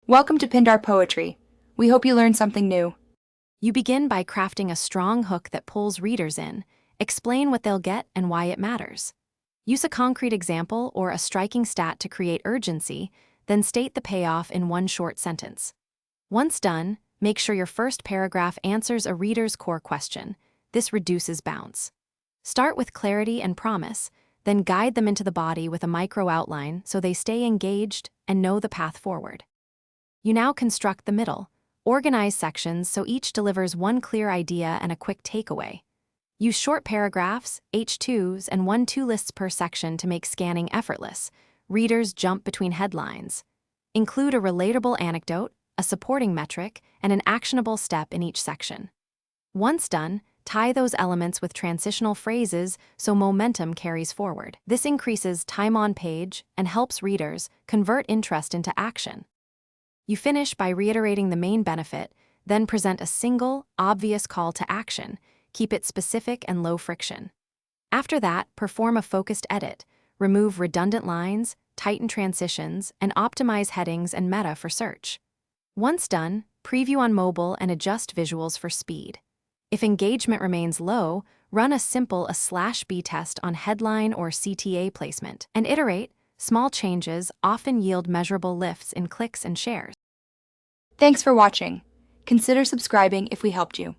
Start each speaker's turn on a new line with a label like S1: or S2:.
S1: Welcome to Pindar Poetry. We hope you learned something new.
S2: You begin by crafting a strong hook that pulls readers in. Explain what they'll get and why it matters. Use a concrete example or a striking stat to create urgency, then state the payoff in one short sentence. Once done, make sure your first paragraph answers a reader's core question. This reduces bounce. Start with clarity and promise, then guide them into the body with a micro outline so they stay engaged and know the path forward. You now construct the middle. Organize sections so each delivers one clear idea and a quick takeaway. Use short paragraphs, H2s, and 1-2 lists per section to make scanning effortless. Readers jump between headlines. Include a relatable anecdote, a supporting metric, and an actionable step in each section. Once done, tie those elements with transitional phrases so momentum carries forward. This increases time on page and helps readers convert interest into action. You finish by reiterating the main benefit, then present a single, obvious call to action. Keep it specific and low friction. After that, perform a focused edit. Remove redundant lines, tighten transitions, and optimize headings and meta for search. Once done, preview on mobile and adjust visuals for speed. If engagement remains low, run a simple A/B test on headline or CTA placement and iterate. Small changes often yield measurable lifts in clicks and shares.
S1: Thanks for watching. Consider subscribing if we helped you.